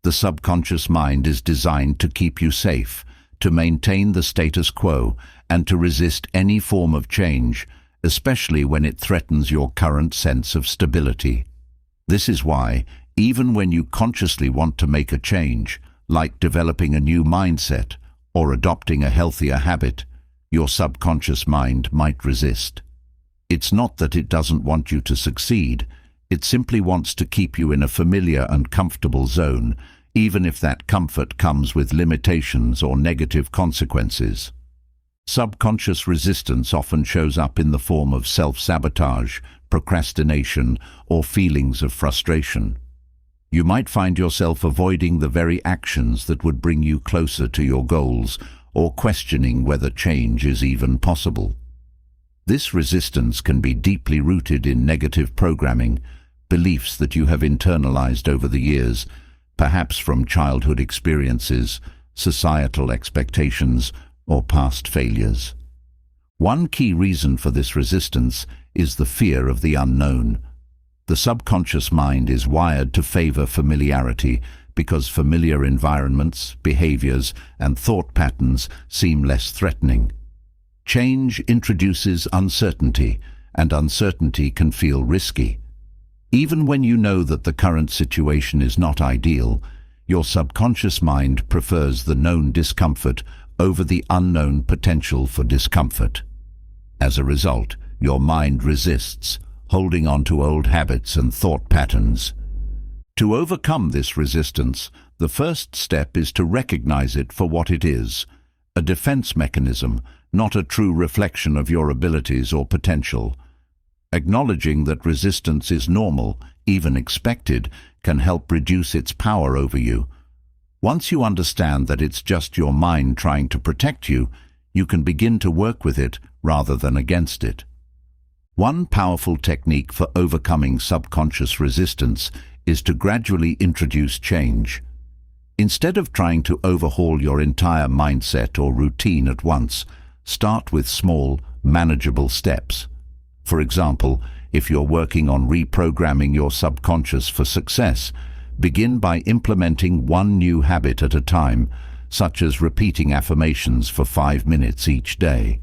The subconscious mind is designed to keep you safe, to maintain the status quo, and to resist any form of change, especially when it threatens your current sense of stability. This is why, even when you consciously want to make a change, like developing a new mindset or adopting a healthier habit, your subconscious mind might resist. It's not that it doesn't want you to succeed, it simply wants to keep you in a familiar and comfortable zone, even if that comfort comes with limitations or negative consequences. Subconscious resistance often shows up in the form of self-sabotage, procrastination, or feelings of frustration. You might find yourself avoiding the very actions that would bring you closer to your goals, or questioning whether change is even possible. This resistance can be deeply rooted in negative programming, beliefs that you have internalized over the years, perhaps from childhood experiences, societal expectations, or past failures. One key reason for this resistance is the fear of the unknown. The subconscious mind is wired to favor familiarity because familiar environments, behaviors, and thought patterns seem less threatening. Change introduces uncertainty, and uncertainty can feel risky. Even when you know that the current situation is not ideal, your subconscious mind prefers the known discomfort over the unknown potential for discomfort. As a result, your mind resists, holding on to old habits and thought patterns. To overcome this resistance, the first step is to recognize it for what it is, a defense mechanism, not a true reflection of your abilities or potential. Acknowledging that resistance is normal, even expected, can help reduce its power over you. Once you understand that it's just your mind trying to protect you, you can begin to work with it rather than against it. One powerful technique for overcoming subconscious resistance is to gradually introduce change. Instead of trying to overhaul your entire mindset or routine at once, start with small, manageable steps. For example, if you're working on reprogramming your subconscious for success, begin by implementing one new habit at a time, such as repeating affirmations for 5 minutes each day.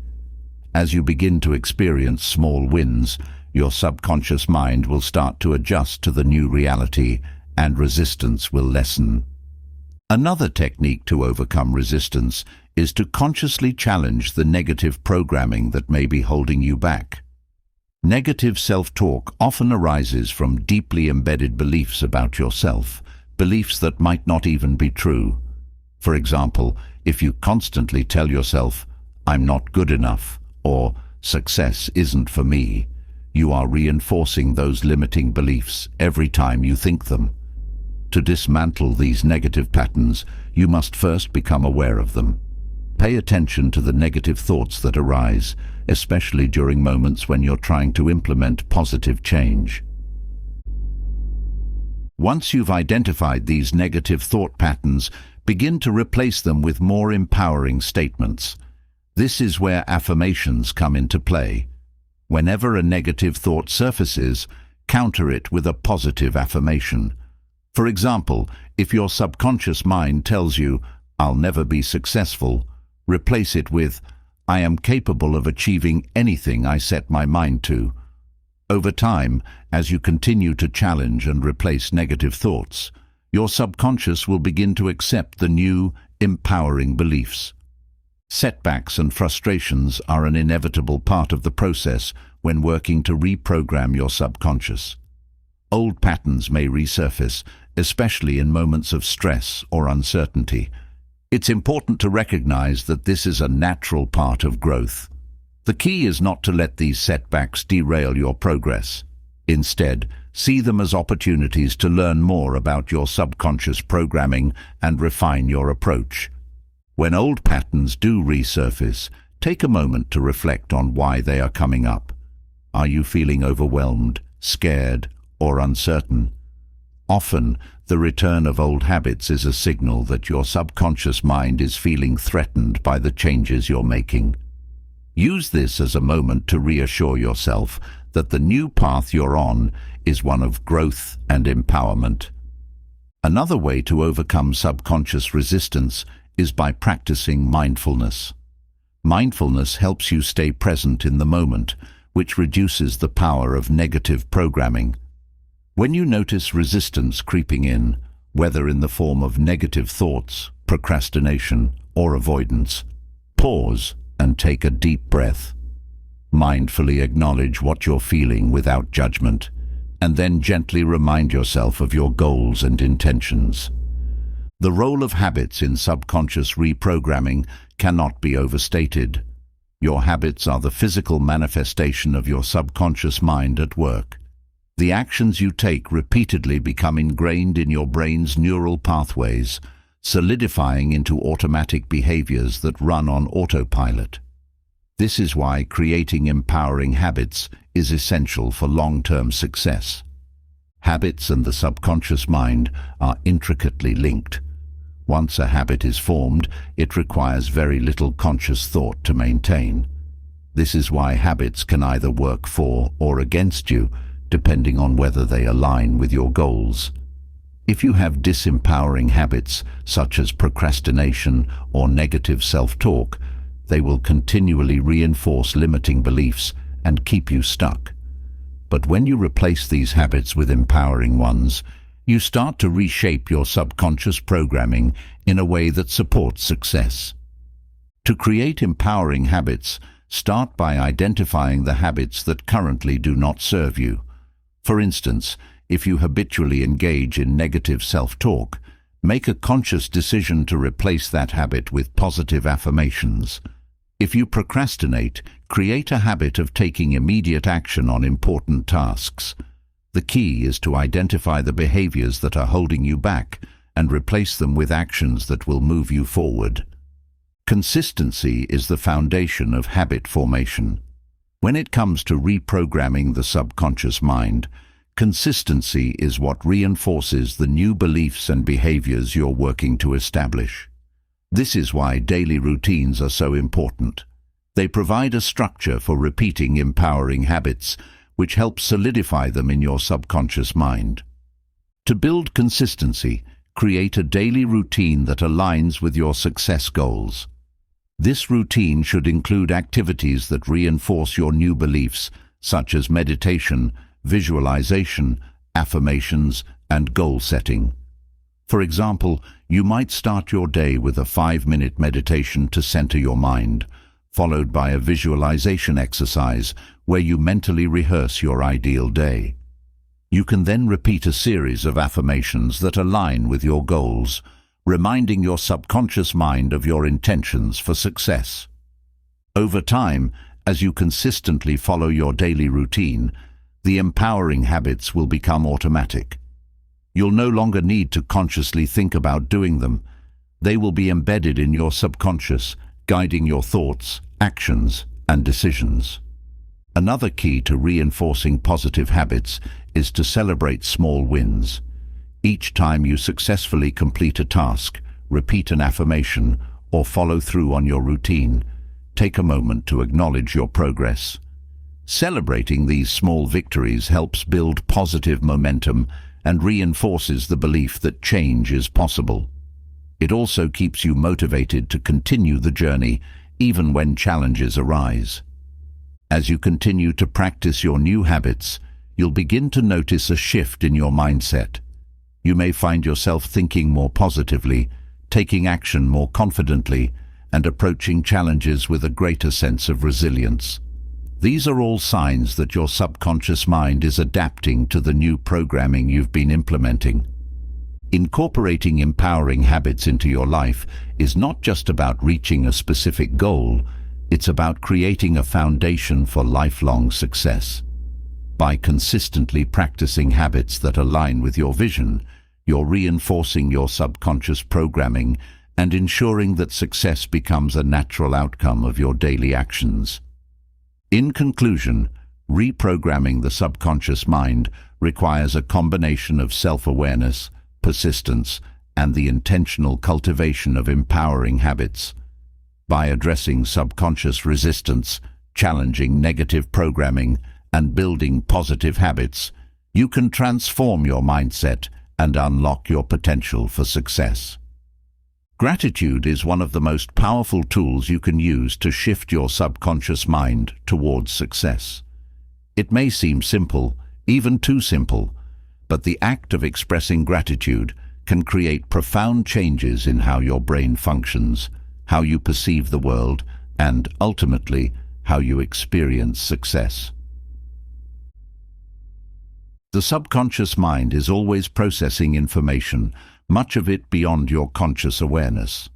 As you begin to experience small wins, your subconscious mind will start to adjust to the new reality, and resistance will lessen. Another technique to overcome resistance is to consciously challenge the negative programming that may be holding you back. Negative self-talk often arises from deeply embedded beliefs about yourself, beliefs that might not even be true. For example, if you constantly tell yourself, "I'm not good enough," or "success isn't for me," you are reinforcing those limiting beliefs every time you think them. To dismantle these negative patterns, you must first become aware of them. Pay attention to the negative thoughts that arise, especially during moments when you're trying to implement positive change. Once you've identified these negative thought patterns, begin to replace them with more empowering statements. This is where affirmations come into play. Whenever a negative thought surfaces, counter it with a positive affirmation. For example, if your subconscious mind tells you, "I'll never be successful," replace it with, "I am capable of achieving anything I set my mind to." Over time, as you continue to challenge and replace negative thoughts, your subconscious will begin to accept the new, empowering beliefs. Setbacks and frustrations are an inevitable part of the process when working to reprogram your subconscious. Old patterns may resurface, especially in moments of stress or uncertainty. It's important to recognize that this is a natural part of growth. The key is not to let these setbacks derail your progress. Instead, see them as opportunities to learn more about your subconscious programming and refine your approach. When old patterns do resurface, take a moment to reflect on why they are coming up. Are you feeling overwhelmed, scared, or uncertain? Often, the return of old habits is a signal that your subconscious mind is feeling threatened by the changes you're making. Use this as a moment to reassure yourself that the new path you're on is one of growth and empowerment. Another way to overcome subconscious resistance is by practicing mindfulness. Mindfulness helps you stay present in the moment, which reduces the power of negative programming. When you notice resistance creeping in, whether in the form of negative thoughts, procrastination, or avoidance, pause and take a deep breath. Mindfully acknowledge what you're feeling without judgment, and then gently remind yourself of your goals and intentions. The role of habits in subconscious reprogramming cannot be overstated. Your habits are the physical manifestation of your subconscious mind at work. The actions you take repeatedly become ingrained in your brain's neural pathways, solidifying into automatic behaviors that run on autopilot. This is why creating empowering habits is essential for long-term success. Habits and the subconscious mind are intricately linked. Once a habit is formed, it requires very little conscious thought to maintain. This is why habits can either work for or against you, depending on whether they align with your goals. If you have disempowering habits, such as procrastination or negative self-talk, they will continually reinforce limiting beliefs and keep you stuck. But when you replace these habits with empowering ones, you start to reshape your subconscious programming in a way that supports success. To create empowering habits, start by identifying the habits that currently do not serve you. For instance, if you habitually engage in negative self-talk, make a conscious decision to replace that habit with positive affirmations. If you procrastinate, create a habit of taking immediate action on important tasks. The key is to identify the behaviors that are holding you back and replace them with actions that will move you forward. Consistency is the foundation of habit formation. When it comes to reprogramming the subconscious mind, consistency is what reinforces the new beliefs and behaviors you're working to establish. This is why daily routines are so important. They provide a structure for repeating empowering habits, which helps solidify them in your subconscious mind. To build consistency, create a daily routine that aligns with your success goals. This routine should include activities that reinforce your new beliefs, such as meditation, visualization, affirmations, and goal setting. For example, you might start your day with a 5-minute meditation to center your mind, followed by a visualization exercise where you mentally rehearse your ideal day. You can then repeat a series of affirmations that align with your goals, reminding your subconscious mind of your intentions for success. Over time, as you consistently follow your daily routine, the empowering habits will become automatic. You'll no longer need to consciously think about doing them. They will be embedded in your subconscious, guiding your thoughts, actions, and decisions. Another key to reinforcing positive habits is to celebrate small wins. Each time you successfully complete a task, repeat an affirmation, or follow through on your routine, take a moment to acknowledge your progress. Celebrating these small victories helps build positive momentum and reinforces the belief that change is possible. It also keeps you motivated to continue the journey even when challenges arise. As you continue to practice your new habits, you'll begin to notice a shift in your mindset. You may find yourself thinking more positively, taking action more confidently, and approaching challenges with a greater sense of resilience. These are all signs that your subconscious mind is adapting to the new programming you've been implementing. Incorporating empowering habits into your life is not just about reaching a specific goal, it's about creating a foundation for lifelong success. By consistently practicing habits that align with your vision, you're reinforcing your subconscious programming and ensuring that success becomes a natural outcome of your daily actions. In conclusion, reprogramming the subconscious mind requires a combination of self-awareness, persistence, and the intentional cultivation of empowering habits. By addressing subconscious resistance, challenging negative programming, and building positive habits, you can transform your mindset and unlock your potential for success. Gratitude is one of the most powerful tools you can use to shift your subconscious mind towards success. It may seem simple, even too simple, but the act of expressing gratitude can create profound changes in how your brain functions, how you perceive the world, and ultimately, how you experience success. The subconscious mind is always processing information, much of it beyond your conscious awareness.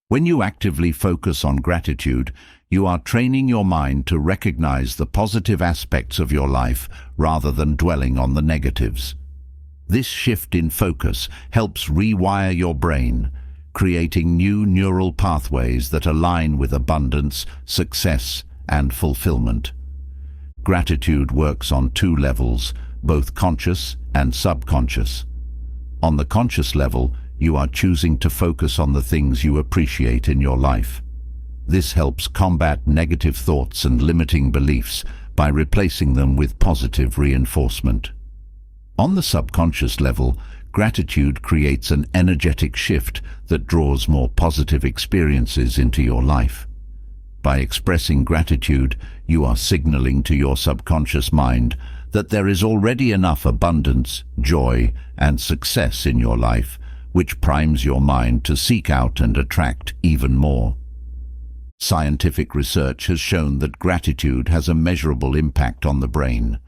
When you actively focus on gratitude, You are training your mind to recognize the positive aspects of your life rather than dwelling on the negatives. This shift in focus helps rewire your brain, creating new neural pathways that align with abundance, success, and fulfillment. Gratitude works on two levels, both conscious and subconscious. On the conscious level, you are choosing to focus on the things you appreciate in your life. This helps combat negative thoughts and limiting beliefs by replacing them with positive reinforcement. On the subconscious level, gratitude creates an energetic shift that draws more positive experiences into your life. By expressing gratitude, you are signaling to your subconscious mind that there is already enough abundance, joy, and success in your life, which primes your mind to seek out and attract even more. Scientific research has shown that gratitude has a measurable impact on the brain.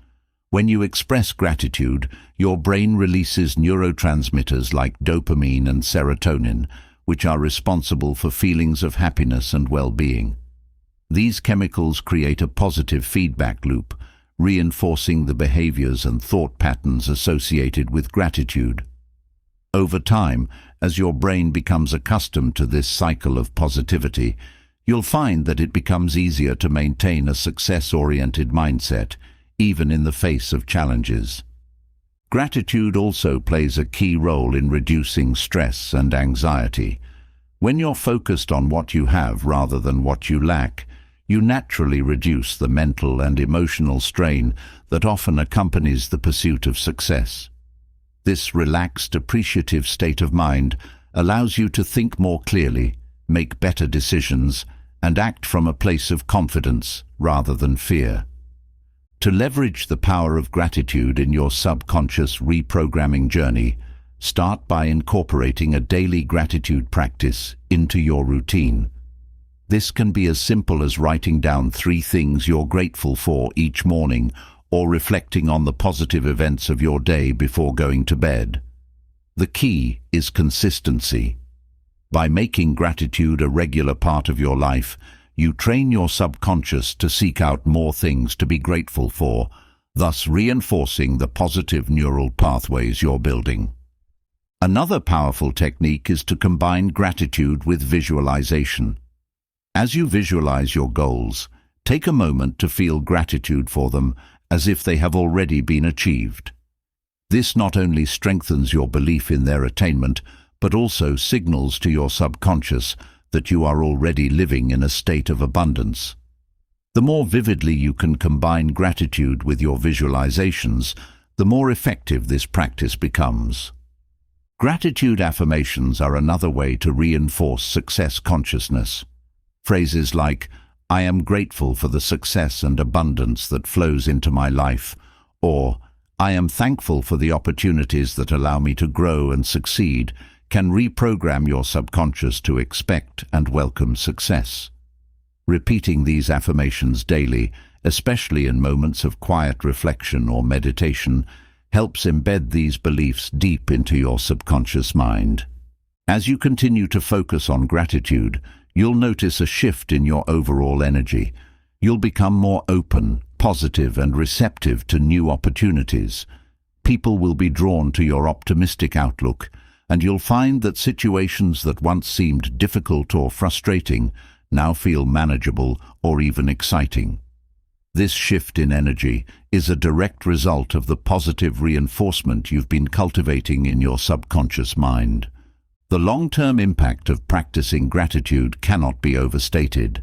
When you express gratitude, your brain releases neurotransmitters like dopamine and serotonin, which are responsible for feelings of happiness and well-being. These chemicals create a positive feedback loop, reinforcing the behaviors and thought patterns associated with gratitude. Over time, as your brain becomes accustomed to this cycle of positivity, you'll find that it becomes easier to maintain a success-oriented mindset, even in the face of challenges. Gratitude also plays a key role in reducing stress and anxiety. When you're focused on what you have rather than what you lack, you naturally reduce the mental and emotional strain that often accompanies the pursuit of success. This relaxed, appreciative state of mind allows you to think more clearly, make better decisions, and act from a place of confidence rather than fear. To leverage the power of gratitude in your subconscious reprogramming journey, start by incorporating a daily gratitude practice into your routine. This can be as simple as writing down 3 things you're grateful for each morning, or reflecting on the positive events of your day before going to bed. The key is consistency. By making gratitude a regular part of your life, you train your subconscious to seek out more things to be grateful for, thus reinforcing the positive neural pathways you're building. Another powerful technique is to combine gratitude with visualization. As you visualize your goals, take a moment to feel gratitude for them as if they have already been achieved. This not only strengthens your belief in their attainment, but also signals to your subconscious that you are already living in a state of abundance. The more vividly you can combine gratitude with your visualizations, the more effective this practice becomes. Gratitude affirmations are another way to reinforce success consciousness. Phrases like, "I am grateful for the success and abundance that flows into my life," or "I am thankful for the opportunities that allow me to grow and succeed," can reprogram your subconscious to expect and welcome success. Repeating these affirmations daily, especially in moments of quiet reflection or meditation, helps embed these beliefs deep into your subconscious mind. As you continue to focus on gratitude, you'll notice a shift in your overall energy. You'll become more open, positive, and receptive to new opportunities. People will be drawn to your optimistic outlook, and you'll find that situations that once seemed difficult or frustrating now feel manageable or even exciting. This shift in energy is a direct result of the positive reinforcement you've been cultivating in your subconscious mind. The long-term impact of practicing gratitude cannot be overstated.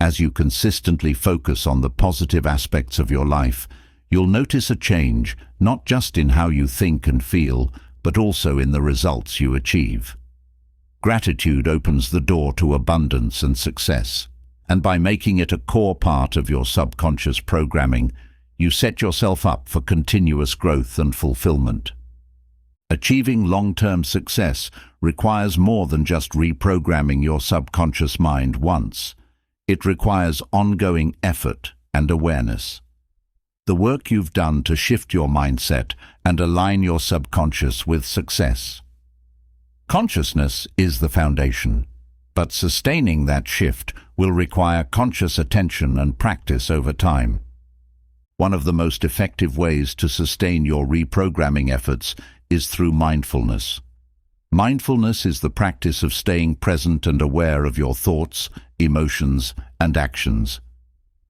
As you consistently focus on the positive aspects of your life, you'll notice a change not just in how you think and feel, but also in the results you achieve. Gratitude opens the door to abundance and success, and by making it a core part of your subconscious programming, you set yourself up for continuous growth and fulfillment. Achieving long-term success requires more than just reprogramming your subconscious mind once. It requires ongoing effort and awareness. The work you've done to shift your mindset and align your subconscious with success. Consciousness is the foundation, but sustaining that shift will require conscious attention and practice over time. One of the most effective ways to sustain your reprogramming efforts is through mindfulness. Mindfulness is the practice of staying present and aware of your thoughts, emotions, and actions.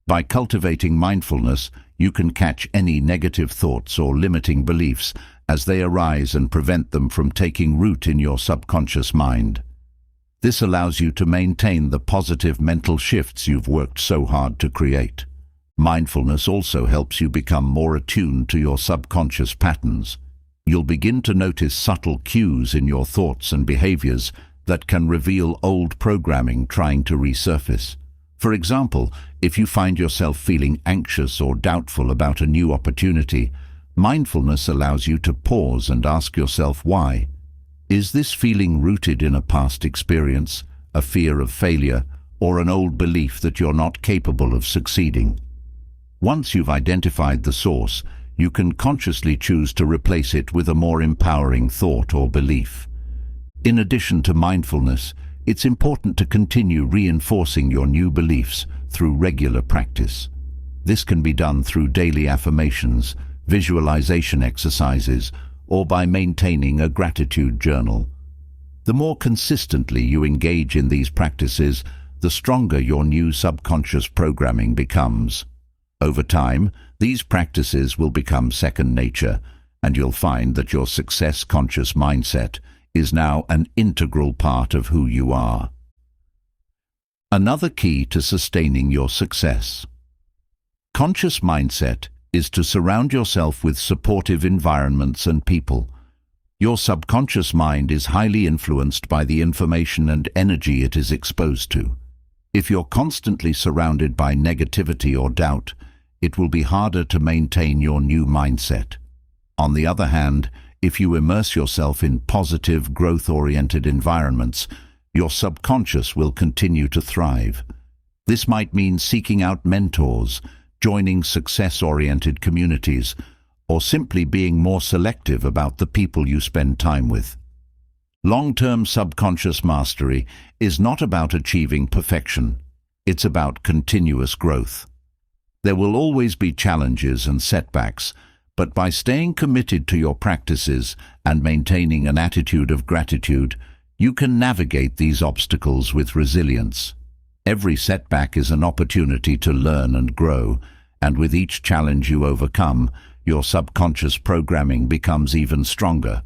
By cultivating mindfulness, you can catch any negative thoughts or limiting beliefs as they arise and prevent them from taking root in your subconscious mind. This allows you to maintain the positive mental shifts you've worked so hard to create. Mindfulness also helps you become more attuned to your subconscious patterns. You'll begin to notice subtle cues in your thoughts and behaviors that can reveal old programming trying to resurface. For example, if you find yourself feeling anxious or doubtful about a new opportunity, mindfulness allows you to pause and ask yourself why. Is this feeling rooted in a past experience, a fear of failure, or an old belief that you're not capable of succeeding? Once you've identified the source, you can consciously choose to replace it with a more empowering thought or belief. In addition to mindfulness, it's important to continue reinforcing your new beliefs through regular practice. This can be done through daily affirmations, visualization exercises, or by maintaining a gratitude journal. The more consistently you engage in these practices, the stronger your new subconscious programming becomes. Over time, these practices will become second nature, and you'll find that your success-conscious mindset is now an integral part of who you are. Another key to sustaining your success. Conscious mindset is to surround yourself with supportive environments and people. Your subconscious mind is highly influenced by the information and energy it is exposed to. If you're constantly surrounded by negativity or doubt, it will be harder to maintain your new mindset. On the other hand, if you immerse yourself in positive, growth-oriented environments, your subconscious will continue to thrive. This might mean seeking out mentors, joining success-oriented communities, or simply being more selective about the people you spend time with. Long-term subconscious mastery is not about achieving perfection. It's about continuous growth. There will always be challenges and setbacks, but by staying committed to your practices and maintaining an attitude of gratitude, you can navigate these obstacles with resilience. Every setback is an opportunity to learn and grow, and with each challenge you overcome, your subconscious programming becomes even stronger.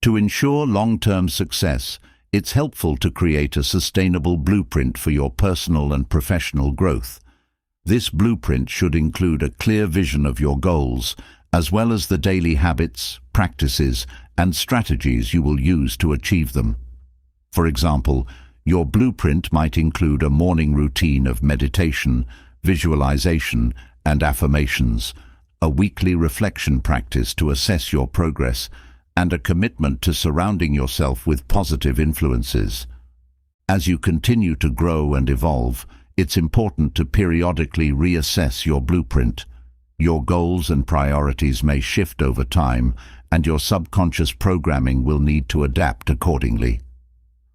To ensure long-term success, it's helpful to create a sustainable blueprint for your personal and professional growth. This blueprint should include a clear vision of your goals, as well as the daily habits, practices, and strategies you will use to achieve them. For example, your blueprint might include a morning routine of meditation, visualization, and affirmations, a weekly reflection practice to assess your progress, and a commitment to surrounding yourself with positive influences. As you continue to grow and evolve, it's important to periodically reassess your blueprint. Your goals and priorities may shift over time, and your subconscious programming will need to adapt accordingly.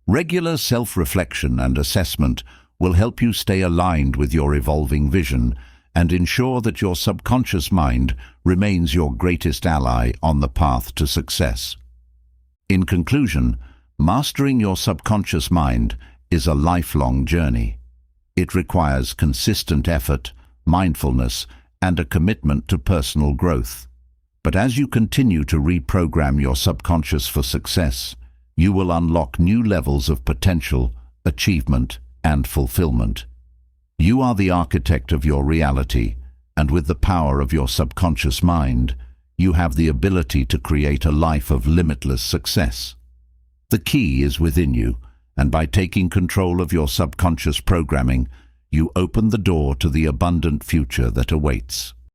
Regular self-reflection and assessment will help you stay aligned with your evolving vision and ensure that your subconscious mind remains your greatest ally on the path to success. In conclusion, mastering your subconscious mind is a lifelong journey. It requires consistent effort, mindfulness, and a commitment to personal growth. But as you continue to reprogram your subconscious for success, you will unlock new levels of potential, achievement, and fulfillment. You are the architect of your reality, and with the power of your subconscious mind, you have the ability to create a life of limitless success. The key is within you, and by taking control of your subconscious programming, you open the door to the abundant future that awaits.